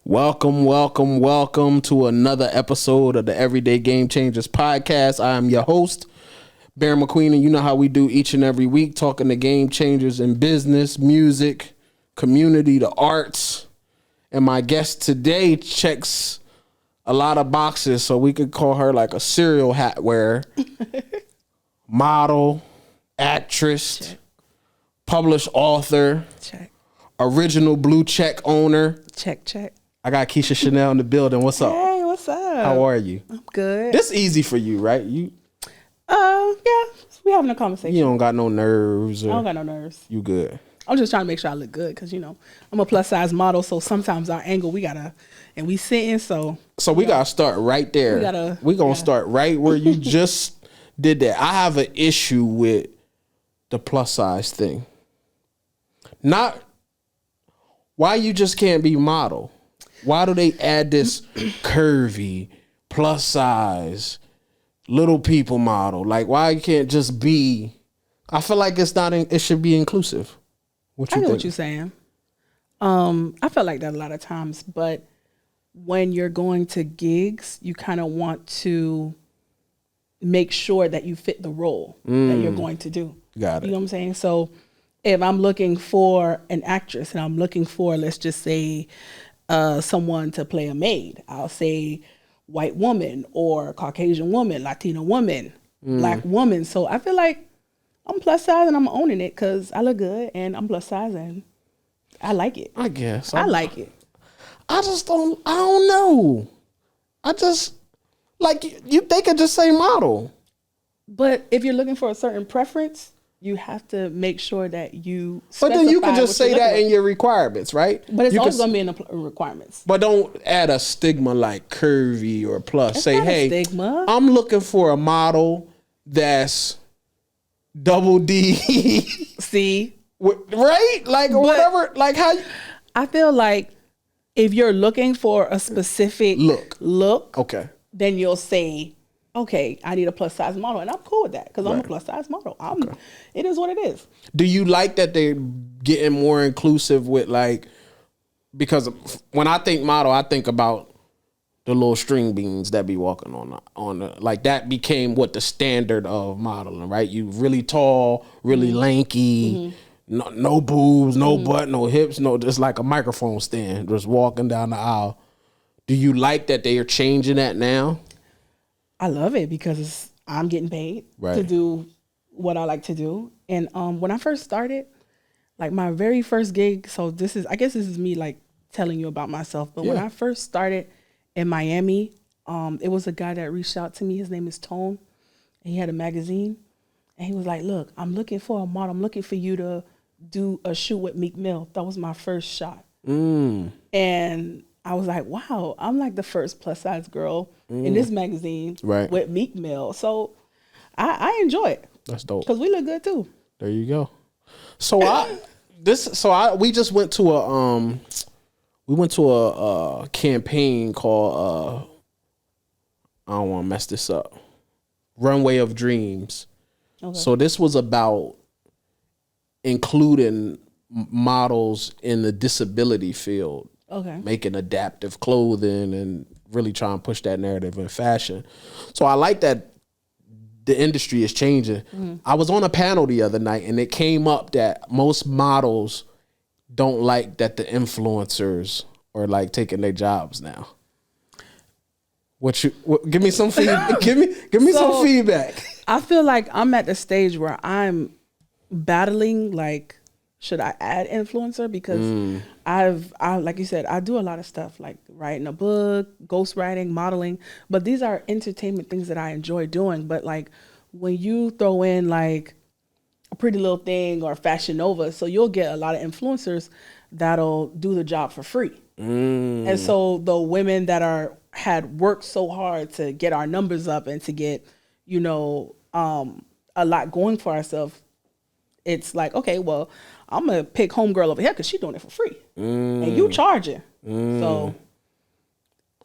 Welcome to another episode of the Everyday Game Changers podcast. I am your host, Barion McQueen, and you know how we do each and every week, talking to game changers in business, music, community, the arts. And my guest today checks a lot of boxes, so we could call her like a serial hat wearer, model, actress, check. Published author, check. Original blue check owner. Check. I got Keisha Chenelle in the building. What's up? Hey, what's up? How are you? I'm good. This easy for you, right? Yeah, we having a conversation. You don't got no nerves. I don't got no nerves. You good? I'm just trying to make sure I look good because I'm a plus size model, so sometimes our angle and we sitting so we gotta start right there. We gonna start right where you just did that. I have an issue with the plus size thing. Not why you just can't be model. Why do they add this curvy, plus size, little people model? Like, why you can't just be? I feel like it should be inclusive. I know what you're saying. I feel like that a lot of times, but when you're going to gigs, you kind of want to make sure that you fit the role that you're going to do. Got it. You know what I'm saying? So if I'm looking for an actress and I'm looking for, let's just say, someone to play a maid, I'll say white woman or Caucasian woman, Latino woman, black woman. So I feel like I'm plus size and I'm owning it because I look good and I'm plus size and I like it. I guess. I like it. I don't know. I just, like, they could just say model. But if you're looking for a certain preference, you have to make sure that you But then you can just say that in your requirements, right? But it's always going to be in the requirements. But don't add a stigma like curvy or plus. Say, hey, stigma. I'm looking for a model that's double D. See? Right? Like, or whatever. Like, how I feel like if you're looking for a specific look, okay, then you'll say, okay, I need a plus size model, and I'm cool with that because I'm a plus size model. It is what it is. Do you like that they're getting more inclusive with, like, because when I think model, I think about the little string beans that be walking on the, like, that became what the standard of modeling, right? You really tall, really lanky, no boobs, no butt, no hips, no, just like a microphone stand, just walking down the aisle. Do you like that they are changing that now? I love it because I'm getting paid to do what I like to do. And when I first started, like my very first gig, I guess this is me like telling you about myself. But when I first started in Miami, it was a guy that reached out to me. His name is Tone. And he had a magazine. And he was like, look, I'm looking for a model. I'm looking for you to do a shoot with Meek Mill. That was my first shot. And I was like, wow, I'm like the first plus size girl in this magazine with Meek Mill. So I enjoy it. That's dope. Because we look good too. There you go. So we just went to a campaign called I don't want to mess this up. Runway of Dreams. Okay. So this was about including models in the disability field. Okay. Making adaptive clothing and really trying to push that narrative in fashion. So I like that the industry is changing. I was on a panel the other night and it came up that most models don't like that the influencers are like taking their jobs now. Give me some feedback. give me some feedback. I feel like I'm at the stage where I'm battling, like, should I add influencer? Because I like you said, I do a lot of stuff like writing a book, ghostwriting, modeling, but these are entertainment things that I enjoy doing. But like when you throw in like a Pretty Little Thing or Fashion Nova, so you'll get a lot of influencers that'll do the job for free. And so the women that had worked so hard to get our numbers up and to get, a lot going for ourselves, it's like, okay, well, I'm going to pick homegirl over here because she's doing it for free. And you charging. So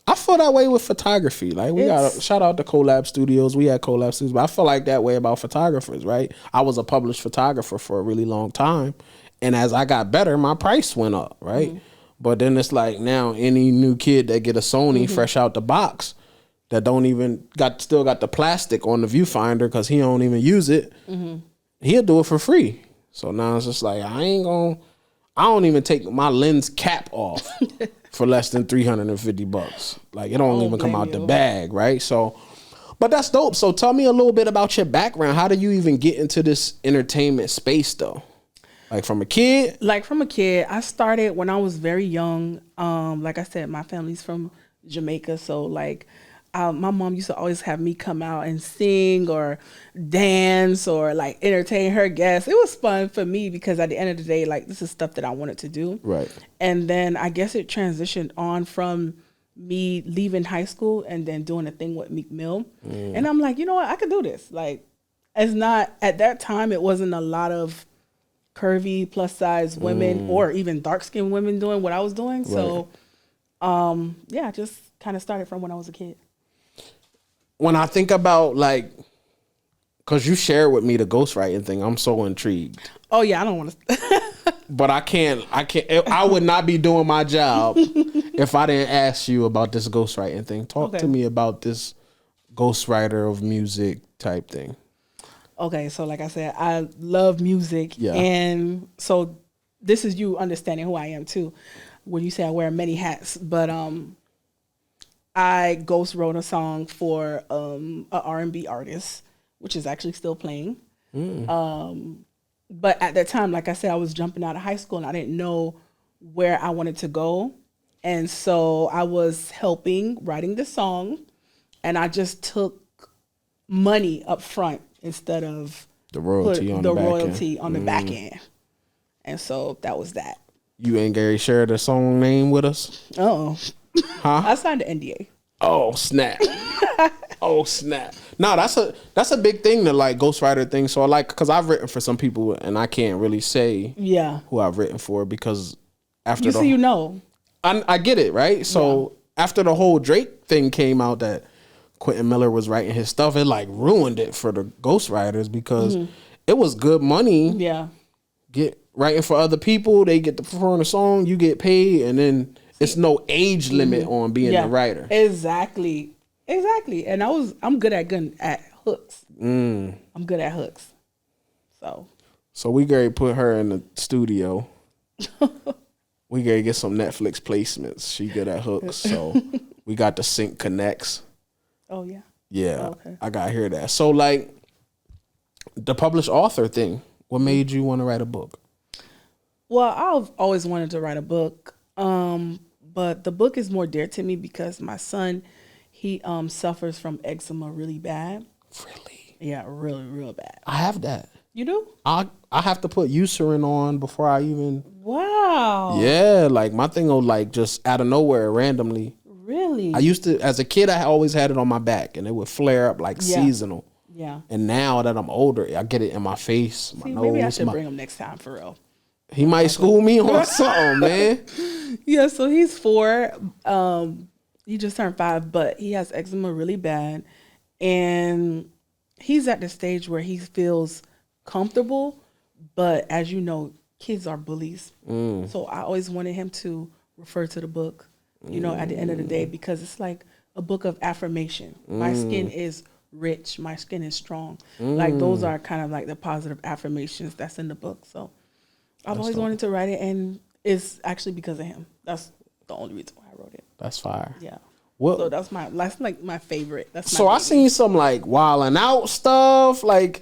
I feel that way with photography. Like, we got to shout out to Collab Studios. We had Collab Studios, but I feel like that way about photographers, right? I was a published photographer for a really long time. And as I got better, my price went up, right? But then it's like now any new kid that get a Sony fresh out the box that don't even still got the plastic on the viewfinder because he don't even use it, he'll do it for free. So now it's just like I don't even take my lens cap off for less than $350. Like it don't even come out the bag, right? So, but that's dope. So tell me a little bit about your background. How do you even get into this entertainment space though? Like from a kid? Like from a kid. I started when I was very young. Like I said, my family's from Jamaica. So like my mom used to always have me come out and sing or dance or like entertain her guests. It was fun for me because at the end of the day, like this is stuff that I wanted to do. Right. And then I guess it transitioned on from me leaving high school and then doing a thing with Meek Mill. And I'm like, you know what? I could do this. Like it's not, at that time, it wasn't a lot of curvy plus size women or even dark skinned women doing what I was doing. So, yeah, I just kind of started from when I was a kid. When I think about like, cause you shared with me the ghostwriting thing, I'm so intrigued. Oh yeah, I don't want to. But I would not be doing my job if I didn't ask you about this ghostwriting thing. Talk to me about this ghostwriter of music type thing. Okay, so like I said, I love music. Yeah. And so this is you understanding who I am too. When you say I wear many hats, but I ghost wrote a song for a R&B artist, which is actually still playing. But at that time, like I said, I was jumping out of high school and I didn't know where I wanted to go. And so I was helping writing the song and I just took money up front instead of the royalty on the back end. And so that was that. You ain't Gary share the song name with us? Uh-oh. Huh? I signed an NDA. Oh, snap. Oh, snap. No, that's a big thing, to like ghostwriter thing. So I like, because I've written for some people and I can't really say who I've written for because after I get it, right? So after the whole Drake thing came out that Quentin Miller was writing his stuff, it like ruined it for the ghostwriters because it was good money. Yeah. Get writing for other people, they get to perform the song, you get paid, and then it's no age limit on being a writer. Exactly. And I'm good at hooks. I'm good at hooks. So we gotta put her in the studio. We gotta get some Netflix placements. She good at hooks. So we got the Sync Connects. Oh yeah. Yeah. Oh, okay. I gotta hear that. So like the published author thing, what made you want to write a book? Well, I've always wanted to write a book. But the book is more dear to me because my son, he suffers from eczema really bad. Really? Yeah, really, real bad. I have that. You do? I have to put Eucerin on before I even. Wow. Yeah, like my thing will like just out of nowhere randomly. Really? I used to, as a kid, I always had it on my back and it would flare up like seasonal. Yeah. And now that I'm older, I get it in my face, my nose. Maybe I should bring him next time for real. He might school me on something, man. Yeah, so he's 4. He just turned 5, but he has eczema really bad. And he's at the stage where he feels comfortable. But as you know, kids are bullies. So I always wanted him to refer to the book, at the end of the day, because it's like a book of affirmation. My skin is rich. My skin is strong. Like those are kind of like the positive affirmations that's in the book. So I've always wanted to write it, and it's actually because of him. That's the only reason why I wrote it. That's fire. Yeah. Well, so that's like my favorite. That's so I seen some like wilding out stuff. Like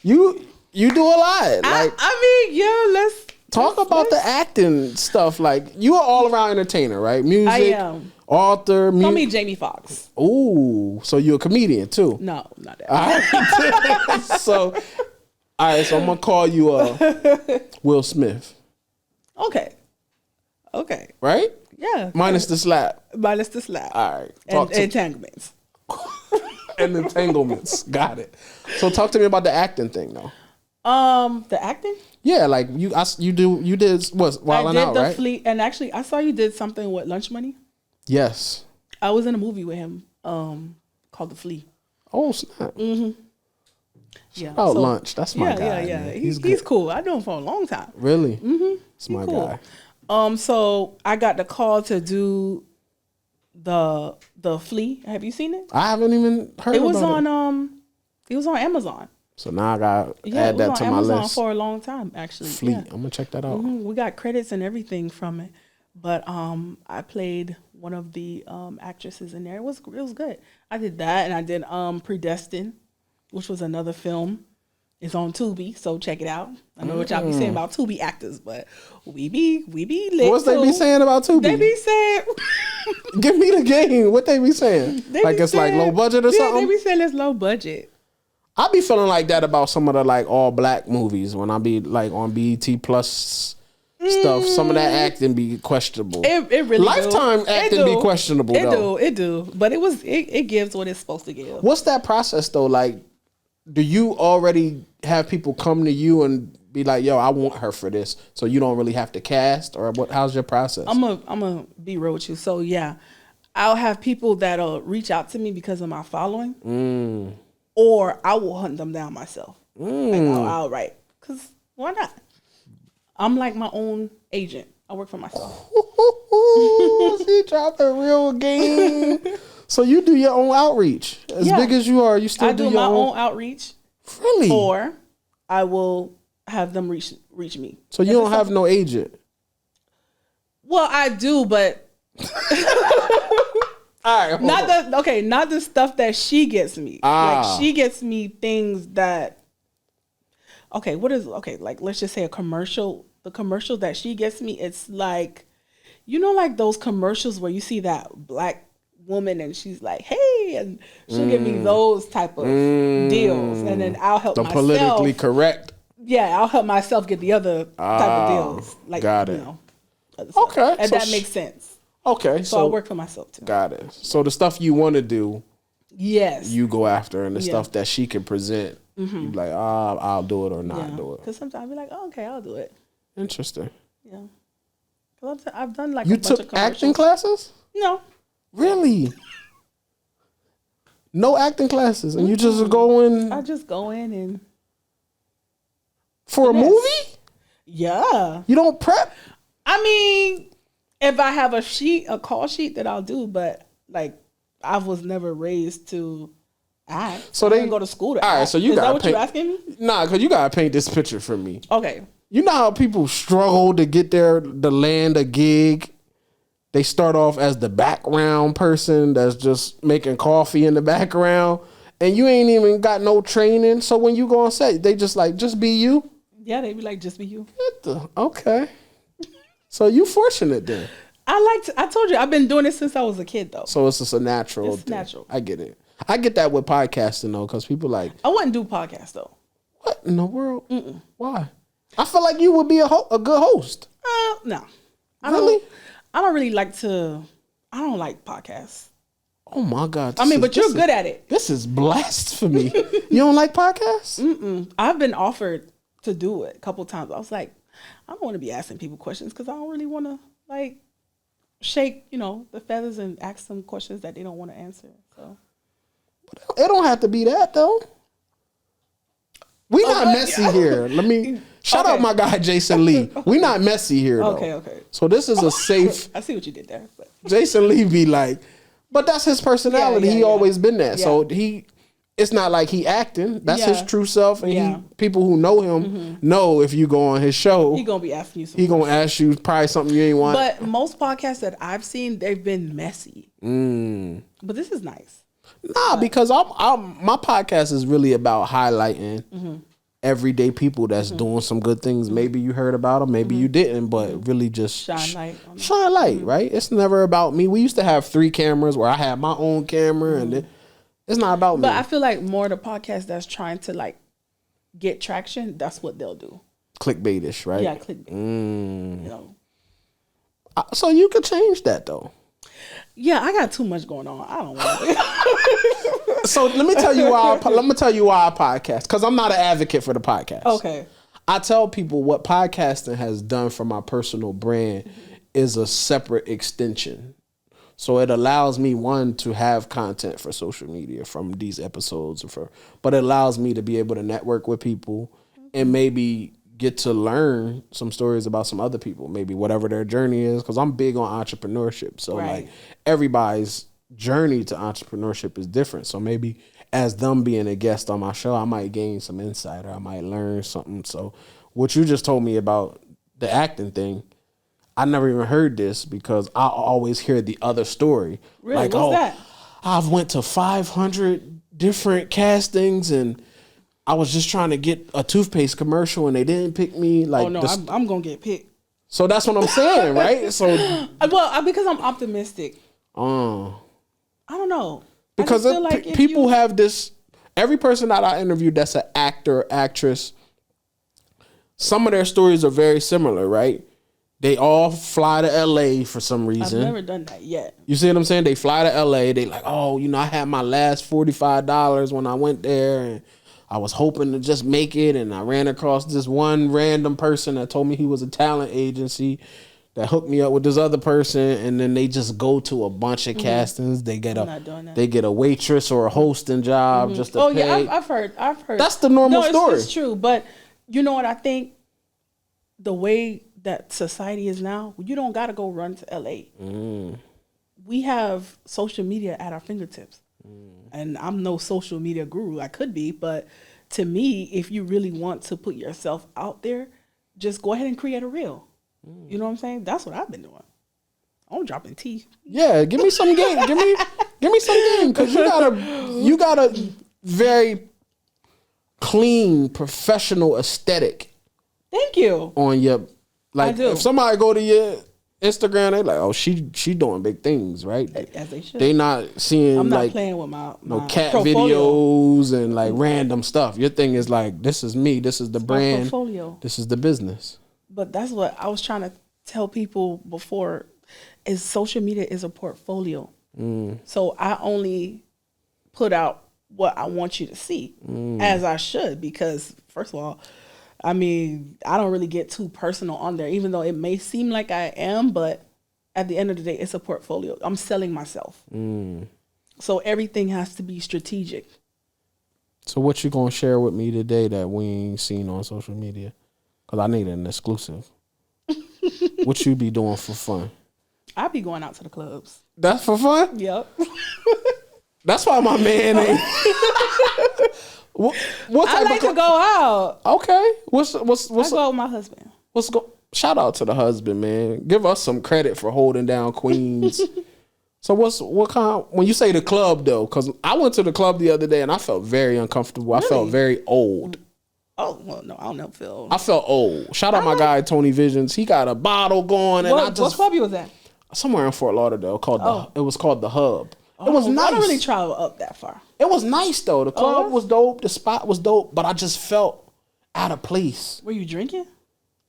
you do a lot. Like let's talk about the acting stuff. Like you are all around entertainer, right? Music. I am. Author. Call me Jamie Foxx. Ooh, so you're a comedian too? No, not that. All right. So I'm gonna call you Will Smith. Okay. Right? Yeah. Minus the slap. All right. And entanglements. And entanglements. Got it. So talk to me about the acting thing, though. The acting? Yeah, like you did what? Wildin' Out, right? Fleet, and actually, I saw you did something with Lunch Money. Yes. I was in a movie with him, called The Flea. Oh snap. Yeah. Lunch. That's my guy. Yeah. He's cool. I know him for a long time. Really? It's my guy. So I got the call to do the Flea. Have you seen it? I haven't even heard about it. It was on Amazon. So now I got to add that to my Amazon list. For a long time, actually. Flea. Yeah. I'm going to check that out. Mm-hmm. We got credits and everything from it. But I played one of the actresses in there. It was good. I did that, and I did Predestined, which was another film. It's on Tubi, so check it out. I know what y'all be saying about Tubi actors, but we be lit. What's they be saying about Tubi? They be saying, give me the game. What they be saying? Like it's like low budget or something? They be saying it's low budget. I be feeling like that about some of the like all black movies when I be like on BET Plus stuff. Some of that acting be questionable. It really Lifetime acting be questionable though. It do. But it gives what it's supposed to give. What's that process though? Like, do you already have people come to you and be like, yo, I want her for this, so you don't really have to cast? Or what? How's your process? I'm gonna be real with you. So yeah, I'll have people that'll reach out to me because of my following. Or I will hunt them down myself. Like I'll write. Because why not? I'm like my own agent. I work for myself. She dropped a real game. So you do your own outreach. As big as you are, you still do your my own outreach. Really? Or I will have them reach me. So you don't have no agent? Well, I do, but... All right, not the stuff that she gets me. Like she gets me things that like let's just say a commercial. The commercial that she gets me, it's like, you know, like those commercials where you see that black woman and she's like, hey, and she'll give me those type of deals, and then I'll help myself. The politically correct. Yeah, I'll help myself get the other type of deals. Like, got it. You know, okay, and so that makes sense. Okay, so I work for myself too. Got it. So the stuff you want to do, yes, you go after, and the stuff that she can present, you be like, I'll do it or not do it. Because sometimes I be like, oh, okay, I'll do it. Interesting. Yeah. Because I've done like you took acting classes? No. Really? No acting classes, and you just go in? I just go in and for a movie? Yeah. You don't prep? I mean, if I have a call sheet that I'll do, but like I was never raised to act. So they didn't go to school to act. All right, so you got what you asking me? Nah, because you gotta paint this picture for me. Okay. You know how people struggle to get to land a gig? They start off as the background person that's just making coffee in the background, and you ain't even got no training. So when you go on set, they just like, just be you? Yeah, they be like, just be you. Okay. So you fortunate then. I told you, I've been doing it since I was a kid though. So it's just a natural thing. Natural. I get it. I get that with podcasting though, because people like. I wouldn't do podcasts though. What in the world? Why? I feel like you would be a good host. No. Really? I don't really like to. I don't like podcasts. Oh my God. But you're good at it. This is blasphemy. You don't like podcasts? I've been offered to do it a couple times. I was like, I don't want to be asking people questions because I don't really want to like shake, the feathers and ask them questions that they don't want to answer. So it don't have to be that though. We not messy here. Let me shout out my guy Jason Lee. We not messy here though. Okay. So this is a safe. I see what you did there. But. Jason Lee be like, but that's his personality. He always been that. Yeah. So it's not like he acting. That's his true self. And people who know him know if you go on his show, he gonna be asking you. He gonna ask you probably something you ain't want. But most podcasts that I've seen, they've been messy. But this is nice. Nah, because my podcast is really about highlighting everyday people that's doing some good things. Maybe you heard about them, maybe you didn't, but really just shine light, right? It's never about me. We used to have 3 cameras where I had my own camera, and it's not about me. But I feel like more the podcast that's trying to like get traction, that's what they'll do. Clickbaitish, right? Yeah, clickbait. So you could change that though. Yeah, I got too much going on. I don't want to. So let me tell you why. I podcast, because I'm not an advocate for the podcast. Okay. I tell people what podcasting has done for my personal brand is a separate extension. So it allows me, one, to have content for social media from these episodes, but it allows me to be able to network with people and maybe get to learn some stories about some other people, maybe whatever their journey is. Because I'm big on entrepreneurship. So like everybody's journey to entrepreneurship is different. So maybe as them being a guest on my show, I might gain some insight or I might learn something. So what you just told me about the acting thing, I never even heard this because I always hear the other story. Really? Like, what's that? I've went to 500 different castings and I was just trying to get a toothpaste commercial and they didn't pick me. Like, oh no, I'm gonna get picked. So that's what I'm saying, right? So, well, because I'm optimistic. I don't know. Because people have this. Every person that I interviewed that's an actor, actress, some of their stories are very similar, right? They all fly to LA for some reason. I've never done that yet. You see what I'm saying? They fly to LA. They like, oh, you know, I had my last $45 when I went there and I was hoping to just make it. And I ran across this one random person that told me he was a talent agency that hooked me up with this other person. And then they just go to a bunch of castings. They get a waitress or a hosting job just to pay. Yeah, I've heard. That's the normal story. It's true. But you know what? I think the way that society is now, you don't got to go run to LA. We have social media at our fingertips. And I'm no social media guru. I could be, but to me, if you really want to put yourself out there, just go ahead and create a reel. You know what I'm saying? That's what I've been doing. I'm dropping tea. Yeah, give me some game. give me some game because you got a very clean, professional aesthetic. Thank you. On your if somebody go to your Instagram, they like, oh, she doing big things, right? As they should. They not seeing I'm not playing with my cat portfolio. videos and like random stuff. Your thing is like, this is me, this is the brand, portfolio. This is the business. But that's what I was trying to tell people before, is social media is a portfolio. So I only put out what I want you to see, as I should, because first of all, I mean, I don't really get too personal on there, even though it may seem like I am, but at the end of the day, it's a portfolio. I'm selling myself. So everything has to be strategic. So what you gonna share with me today that we ain't seen on social media? Because I need an exclusive. What you be doing for fun? I be going out to the clubs. That's for fun? Yep. That's why my man ain't... What type I like to go out. Okay. I go out with my husband. Shout out to the husband, man. Give us some credit for holding down queens. So what kind, when you say the club though, because I went to the club the other day and I felt very uncomfortable. Really? I felt very old. Oh, well, no, I don't never feel old. I felt old. Shout out my guy, Tony Visions. He got a bottle going. What club you was at? Somewhere in Fort Lauderdale it was called The Hub. It was nice. I don't really travel up that far. It was nice though. The club was dope. The spot was dope, but I just felt out of place. Were you drinking?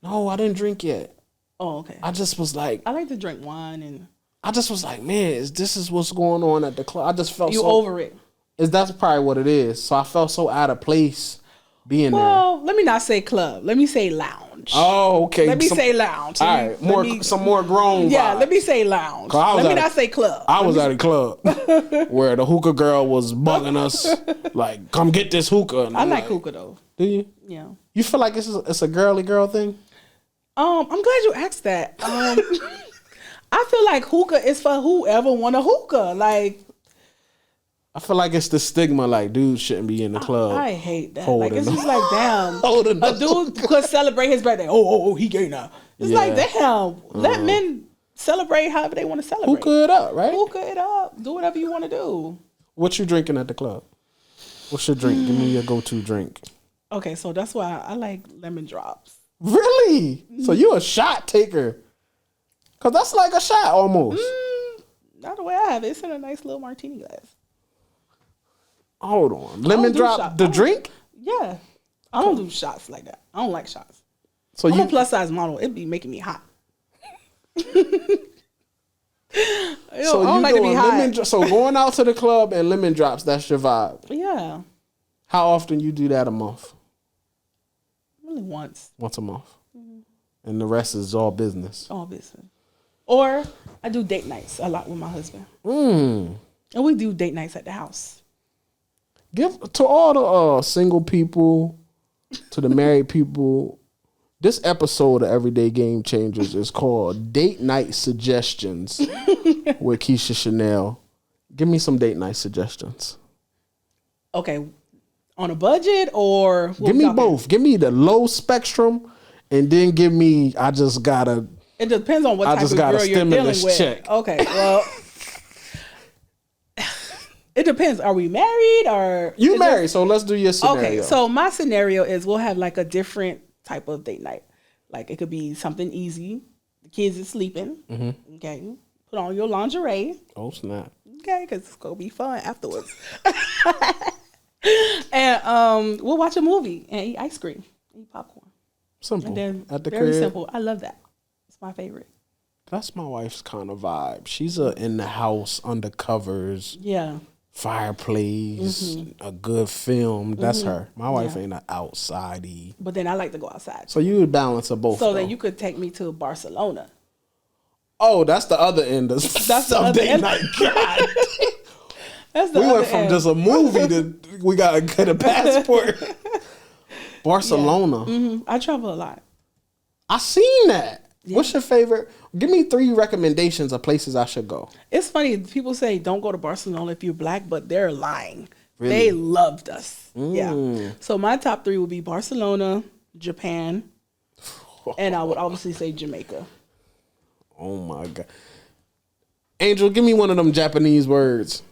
No, I didn't drink yet. Oh, okay. I just was like, I like to drink wine, and I just was like, man, this is what's going on at the club. I just felt over it. That's probably what it is. So I felt so out of place being there. Well, let me not say club. Let me say lounge. Oh, okay. Let me say lounge. All right, some more grown Yeah, vibes. Let me say lounge. Let me not say club. I was at a club where the hookah girl was bugging us, like, come get this hookah. And I like hookah though. Do you? Yeah. You feel like it's a girly girl thing? I'm glad you asked that. I feel like hookah is for whoever want a hookah. Like, I feel like it's the stigma, like, dudes shouldn't be in the club. I hate that. Like, it's just like, damn, a dude could celebrate his birthday. Oh, he gay now. It's like, damn, let men celebrate however they want to celebrate. Hookah it up, right? Hookah it up. Do whatever you want to do. What you drinking at the club? What's your drink? Give me your go-to drink. Okay, so that's why I like lemon drops. Really? So you a shot taker? Because that's like a shot almost. Not the way I have it. It's in a nice little martini glass. Hold on. Lemon drop the drink? Yeah. I don't do shots like that. I don't like shots. So I'm a plus size model. It'd be making me hot. I don't like to be hot. So going out to the club and lemon drops, that's your vibe. Yeah. How often you do that a month? Really once. Once a month. And the rest is all business. All business. Or I do date nights a lot with my husband. And we do date nights at the house. Give to all the single people, to the married people, This episode of Everyday Game Changers is called Date Night Suggestions with Keisha Chenelle. Give me some date night suggestions. Okay. On a budget or... Give me both. Give me the low spectrum and then give me, I just gotta... It depends on what type of girl you're dealing with. Check. Okay, well... It depends. Are we married or... You married, so let's do your scenario. Okay, so my scenario is we'll have like a different type of date night. Like it could be something easy. The kids are sleeping. Mm-hmm. Okay. Put on your lingerie. Oh, snap. Okay, because it's going to be fun afterwards. And we'll watch a movie and eat ice cream, eat popcorn. Simple. And then at the very crib. simple. I love that. It's my favorite. That's my wife's kind of vibe. She's in the house, under covers. Yeah. Fireplace, a good film. That's her. My wife ain't an outside-y. But then I like to go outside. So you would balance of both. So then you could take me to Barcelona. Oh, that's the other end of that's the other end. Night. God. That's the we other went from end. just a movie to we got to get a passport. Barcelona. Yeah. I travel a lot. I seen that. Yeah. What's your favorite? Give me 3 recommendations of places I should go. It's funny. People say don't go to Barcelona if you're black, but they're lying. Really? They loved us. Yeah. So my top 3 would be Barcelona, Japan, and I would obviously say Jamaica. Oh my God. Angel, give me one of them Japanese words.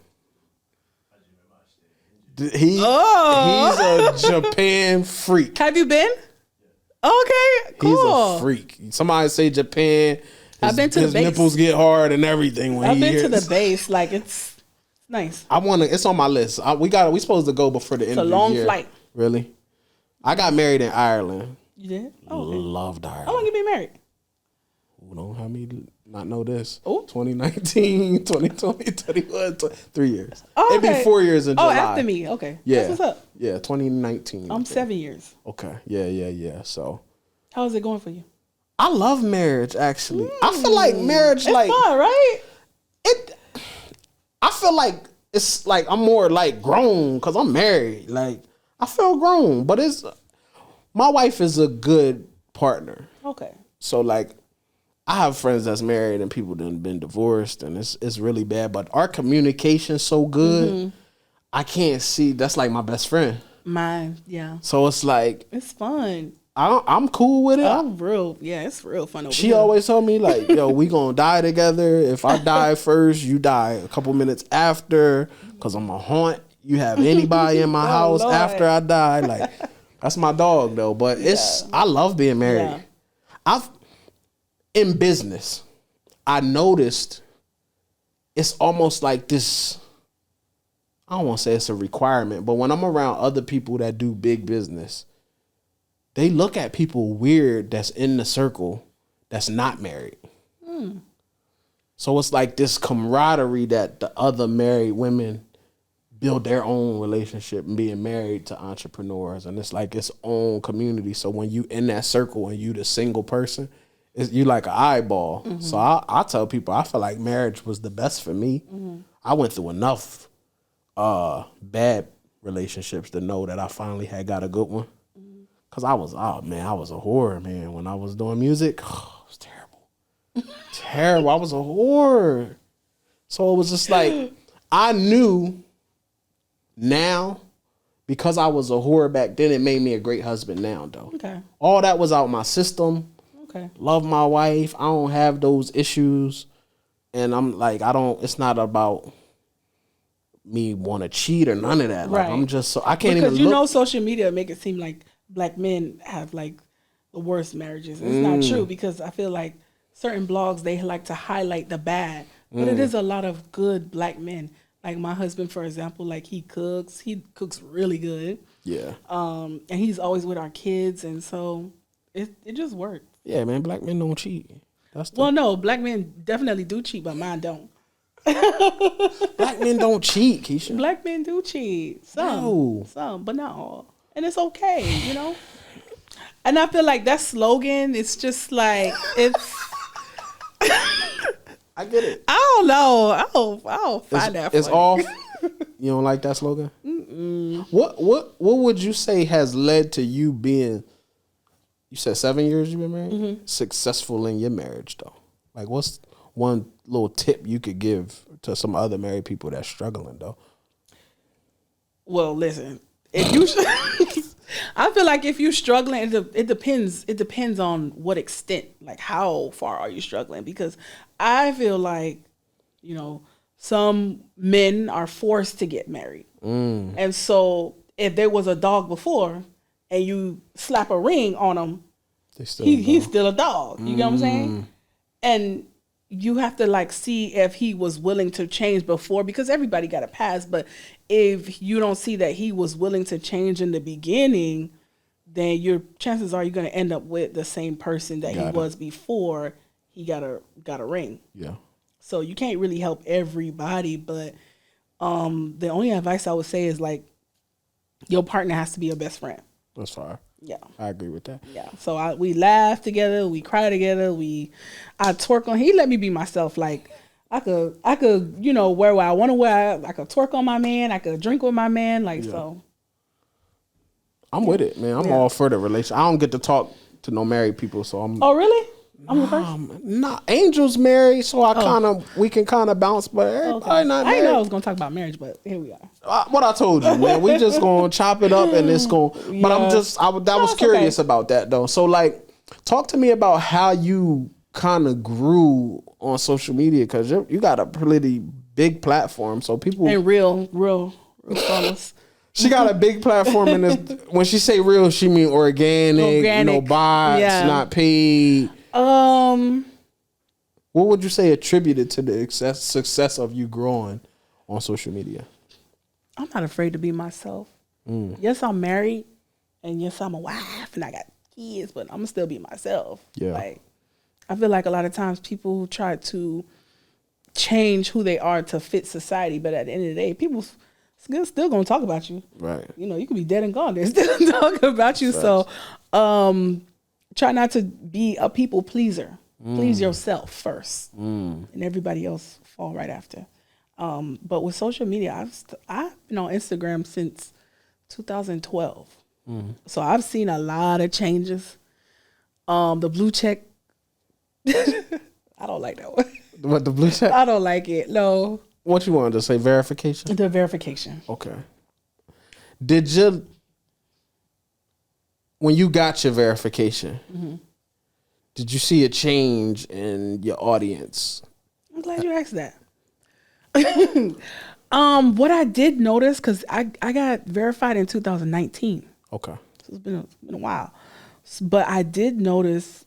He's a Japan freak. Have you been? Okay, cool. He's a freak. Somebody say Japan. I've been to the base. His nipples get hard and everything when I've been to the base. Like it's nice. I want to. It's on my list. We supposed to go before the end of the year. It's a long flight. Really? I got married in Ireland. You did? Oh, okay. Loved Ireland. How long you been married? Don't have me not know this. Oh. 2019, 2020, 21, 3 years. Oh, okay. It'd be 4 years in July. Oh, after me. Okay. Yeah. That's what's up. Yeah, 2019. I'm 7 years. Okay. Yeah. So. How is it going for you? I love marriage, actually. I feel like marriage, it's fun, right? I feel like it's like I'm more like grown because I'm married. Like I feel grown, but my wife is a good partner. Okay. So like I have friends that's married and people that have been divorced and it's really bad, but our communication's so good. I can't see, that's like my best friend. Mine, yeah. So it's like it's fun. I'm cool with it. It's real fun over She here. always told me like, yo, we gonna die together. If I die first, you die a couple minutes after, cause I'm a haunt. You have anybody in my house Lord. after I die? Like, that's my dog though. But I love being married. Yeah. In business, I noticed it's almost like this. I don't want to say it's a requirement, but when I'm around other people that do big business, they look at people weird that's in the circle that's not married. So it's like this camaraderie that the other married women build their own relationship and being married to entrepreneurs. And it's like its own community. So when you in that circle and you the single person, you like an eyeball. So I tell people, I feel like marriage was the best for me. I went through enough bad relationships to know that I finally had got a good one. Cause I was a whore, man. When I was doing music, it was terrible. Terrible. I was a whore. So it was just like, I knew now, because I was a whore back then, it made me a great husband now, though. Okay. All that was out my system. Okay. Love my wife. I don't have those issues. And I'm like, it's not about me want to cheat or none of that. Like, right. I'm just I can't because even know social media make it seem like black men have like the worst marriages. It's not true, because I feel like certain blogs, they like to highlight the bad, but it is a lot of good black men. Like my husband, for example, like he cooks really good. Yeah. And he's always with our kids, and so it just works. Yeah, man, black men don't cheat. Well, no, black men definitely do cheat, but mine don't. Black men don't cheat, Keisha. Black men do cheat. Some, but not all. And it's okay, you know? And I feel like that slogan, it's just like, it's... I get it. I don't know. I don't find that funny. It's off? You don't like that slogan? Mm-mm. What would you say has led to you being you said 7 years you've been married? Successful in your marriage, though. Like, what's one little tip you could give to some other married people that's struggling, though? Well, listen, if you, I feel like if you're struggling, it depends. It depends on what extent, like how far are you struggling? Because I feel like, you know, some men are forced to get married, and so if there was a dog before, and you slap a ring on him, he's still a dog. You get what I'm saying? And you have to like see if he was willing to change before, because everybody got a past. But if you don't see that he was willing to change in the beginning, then your chances are you're going to end up with the same person that he was before he got a ring. Yeah. So you can't really help everybody, but the only advice I would say is like your partner has to be your best friend. That's fine. Yeah, I agree with that. Yeah, so we laugh together, we cry together, I twerk on. He let me be myself. Like I could, you know, wear what I want to wear. I could twerk on my man. I could drink with my man. Like so. I'm with it, man. I'm all for the relationship. I don't get to talk to no married people, so I'm. Oh really? I'm the first. Nah, Angel's married, so we can kind of bounce, but everybody not married. I didn't know I was gonna talk about marriage, but here we are. What I told you, man, we just gonna chop it up and it's gonna. But I was curious about that though. So like, talk to me about how you kind of grew on social media, because you got a pretty big platform, so people and real followers. She got a big platform, and when she say real, she mean organic, no bots, not paid. What would you say attributed to the success of you growing on social media? I'm not afraid to be myself. Yes, I'm married, and yes, I'm a wife, and I got kids, but I'm gonna still be myself. Yeah. Like, I feel like a lot of times people try to change who they are to fit society, but at the end of the day, people still gonna talk about you. Right. You know, you could be dead and gone. They're still talking about you. Facts. So, try not to be a people pleaser. Please yourself first, and everybody else fall right after. But with social media, I've been on Instagram since 2012. So I've seen a lot of changes. The blue check, I don't like that one. What, the blue check? I don't like it. No. What you wanted to say? Verification? The verification. Okay. When you got your verification, did you see a change in your audience? I'm glad you asked that. What I did notice, because I got verified in 2019. Okay. So it's been a while. But I did notice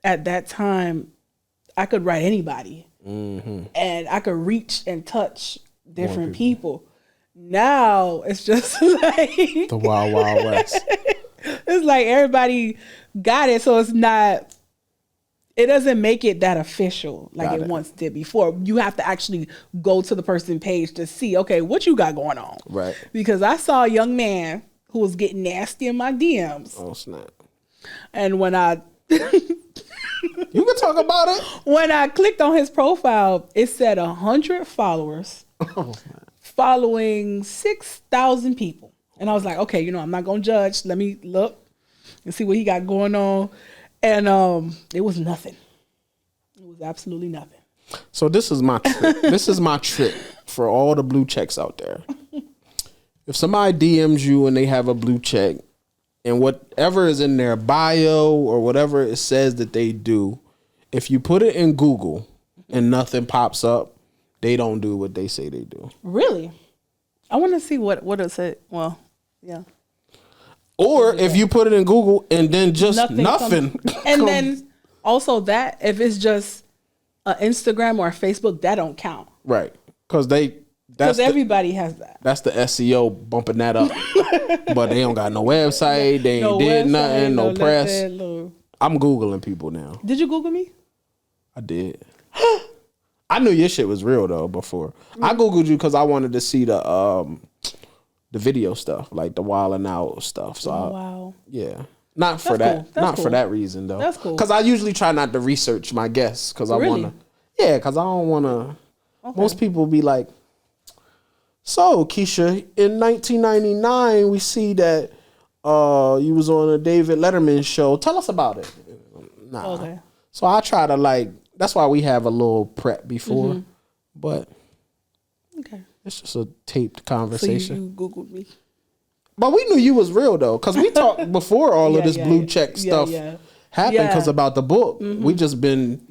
at that time, I could write anybody. And I could reach and touch different people. Now it's just like the Wild Wild West. It's like everybody got it, so it doesn't make it that official like it once did before. You have to actually go to the person's page to see, okay, what you got going on. Right. Because I saw a young man who was getting nasty in my DMs. Oh, snap. And when you can talk about it. When I clicked on his profile, it said 100 followers following 6,000 people. And I was like, okay, I'm not going to judge. Let me look and see what he got going on. And it was nothing. It was absolutely nothing. So this is my trick. This is my trick for all the blue checks out there. If somebody DMs you and they have a blue check, and whatever is in their bio or whatever it says that they do, if you put it in Google and nothing pops up, they don't do what they say they do. Really? I want to see what it said. Well, yeah. Or if you put it in Google and then just nothing. And then also that, if it's just an Instagram or a Facebook, that don't count. Right. Because everybody has that. That's the SEO bumping that up. But they don't got no website. They ain't did nothing. No press. I'm Googling people now. Did you Google me? I did. I knew your shit was real though before. I Googled you because I wanted to see the video stuff, like the Wild and Out stuff. So wow. Yeah. Not for that. Cool. Not cool. For that reason though. That's cool. Because I usually try not to research my guests because I want to. Yeah, because I don't want to. Okay. Most people be like, so Keisha, in 1999, we see that You was on a David Letterman show. Tell us about it. Nah. Okay. So I try to like. That's why we have a little prep before, but okay, it's just a taped conversation. So you Googled me, but we knew you was real though, because we talked before all of this blue check stuff happened because about the book. We just been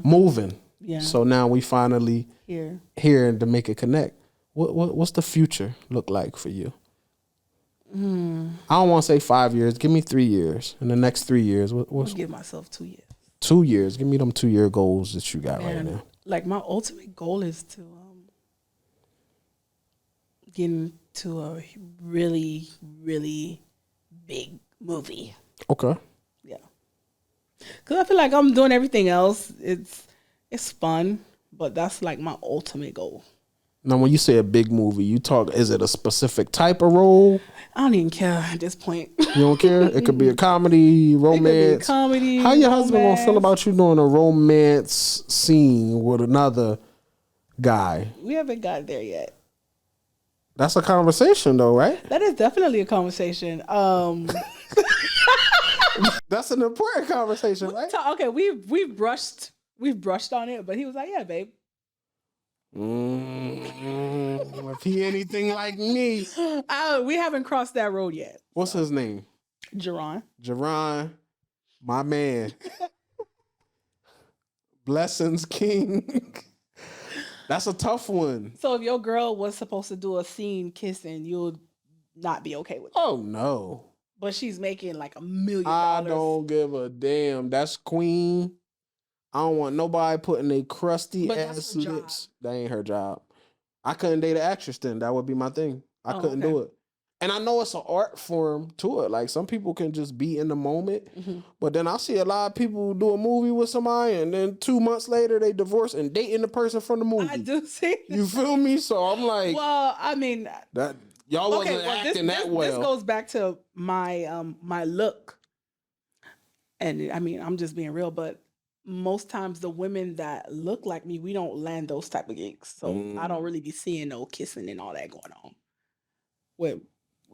moving. Yeah. So now we finally here to make it connect. What's the future look like for you? I don't want to say 5 years. Give me 3 years. In the next 3 years, I'll give myself 2 years. 2 years. Give me them 2 year goals that you got right now. Like my ultimate goal is to get into a really, really big movie. Okay. Yeah. Because I feel like I'm doing everything else. It's fun, but that's like my ultimate goal. Now, when you say a big movie, is it a specific type of role? I don't even care at this point. You don't care? It could be a comedy, romance. It could be a comedy. How your husband gonna feel about you doing a romance scene with another guy? We haven't got there yet. That's a conversation, though, right? That is definitely a conversation. That's an important conversation, right? Okay, we've brushed on it, but he was like, "Yeah, babe." If he anything like me, we haven't crossed that road yet. What's his name? Jerron, my man. Blessings King. That's a tough one. So if your girl was supposed to do a scene kissing, you'll not be okay with it? Oh no. But she's making like $1 million. I don't give a damn. That's Queen. I don't want nobody putting a crusty ass lips. That ain't her job. I couldn't date an actress then. That would be my thing. I couldn't do it. And I know it's an art form to it. Like some people can just be in the moment. But then I see a lot of people do a movie with somebody and then 2 months later they divorce and dating the person from the movie. I do see that. You feel me? So I'm like, well, I mean, that y'all wasn't acting that well. This goes back to my my look. And I mean, I'm just being real, but most times the women that look like me, we don't land those type of gigs. So I don't really be seeing no kissing and all that going on. We're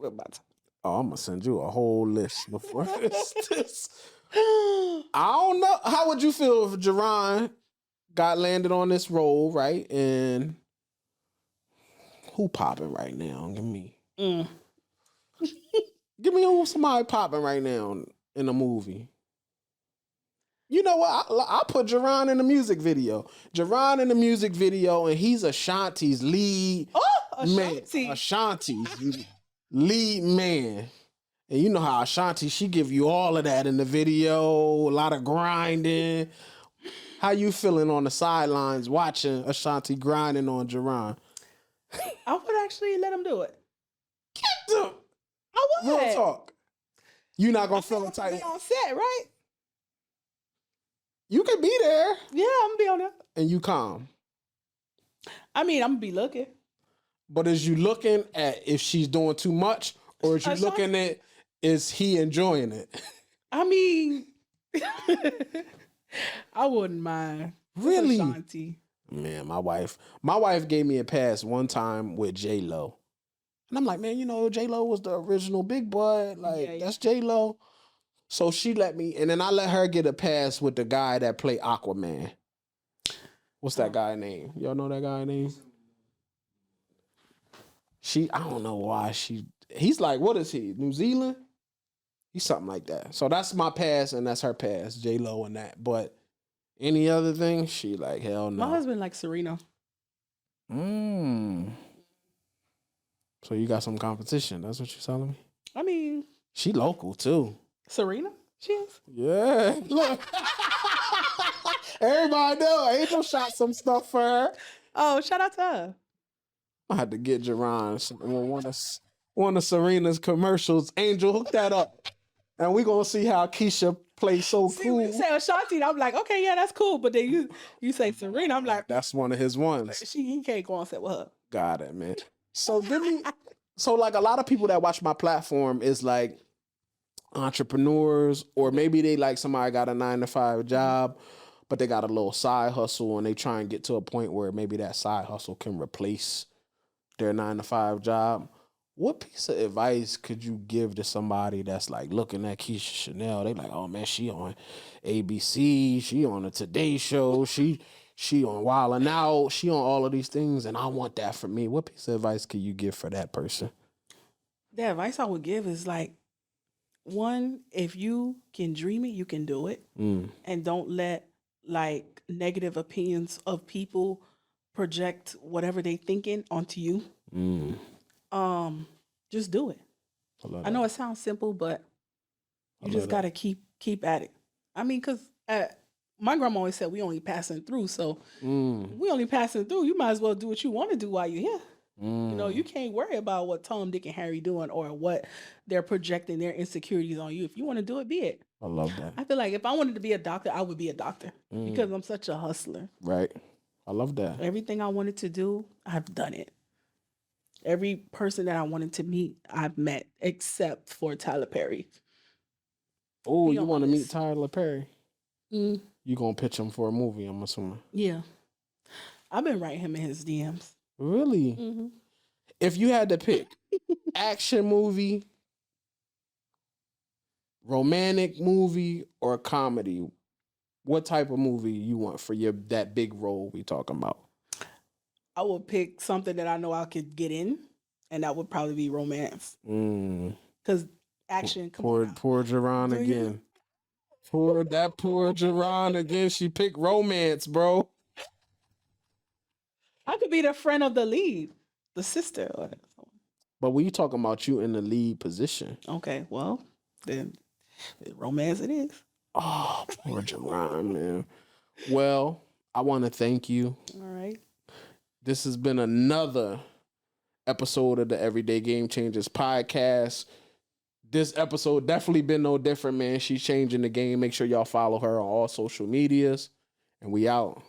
about to. Oh, I'm going to send you a whole list before this. I don't know. How would you feel if Jerron got landed on this role, right? And who popping right now? Give me who somebody popping right now in a movie. You know what? I put Jerron in the music video. Jerron in the music video, and he's Ashanti's lead man. Ashanti's lead man. And you know how Ashanti, she give you all of that in the video, a lot of grinding. How you feeling on the sidelines watching Ashanti grinding on Jerron? I would actually let him do it. Get them. I would. Real talk. You not gonna feel tight. Be on set, right? You can be there. Yeah, I'm gonna be on there. And you calm. I mean, I'm gonna be looking. But is you looking at if she's doing too much, or is you looking at is he enjoying it? I mean, I wouldn't mind. Really? Ashanti. Man, my wife gave me a pass one time with J-Lo. And I'm like, man, you know, J-Lo was the original big boy. Like, that's J-Lo. So she let me, and then I let her get a pass with the guy that played Aquaman. What's that guy name? Y'all know that guy name? I don't know why he's like, what is he? New Zealand? He's something like that. So that's my pass and that's her pass, J-Lo and that. But any other thing, she like, hell no. My husband likes Serena. So you got some competition. That's what you're telling me? I mean. She local too. Serena? She is? Yeah. Look. Everybody know. Angel shot some stuff for her. Oh, shout out to her. I had to get Jerron one of Serena's commercials. Angel, hook that up. And we're going to see how Keisha plays cool. When you say Ashanti, I'm like, okay, yeah, that's cool. But then you say Serena, I'm like. That's one of his ones. He can't go on set with her. Got it, man. So like a lot of people that watch my platform is like, entrepreneurs, or maybe they like somebody got a 9-to-5 job, but they got a little side hustle and they try and get to a point where maybe that side hustle can replace their 9-to-5 job. What piece of advice could you give to somebody that's like looking at Keisha Chenelle? They like, oh man, she on ABC, she on the Today Show, she on Wild 'N Out, she on all of these things, and I want that for me. What piece of advice could you give for that person? The advice I would give is like, one, if you can dream it, you can do it, and don't let like negative opinions of people project whatever they thinking onto you. Just do it. I know it sounds simple, but you just gotta keep at it. I mean, because my grandma always said we only passing through, so we only passing through. You might as well do what you want to do while you're here. You know, you can't worry about what Tom, Dick, and Harry doing or what they're projecting their insecurities on you. If you want to do it, be it. I love that. I feel like if I wanted to be a doctor, I would be a doctor because I'm such a hustler. Right. I love that. Everything I wanted to do, I've done it. Every person that I wanted to meet, I've met, except for Tyler Perry. Oh, you want to meet Tyler Perry? You gonna pitch him for a movie, I'm assuming. Yeah. I've been writing him in his DMs. Really? Mm-hmm. If you had to pick action movie, romantic movie, or comedy, what type of movie you want for that big role we talking about? I would pick something that I know I could get in, and that would probably be romance. Because action, poor Jerron again. Poor Jerron again. She picked romance, bro. I could be the friend of the lead, the sister. Or something. But when you talking about you in the lead position. Okay, well, then romance it is. Oh, poor Jerron, man. Well, I want to thank you. All right. This has been another episode of the Everyday Game Changers podcast. This episode definitely been no different, man. She's changing the game. Make sure y'all follow her on all social medias. And we out.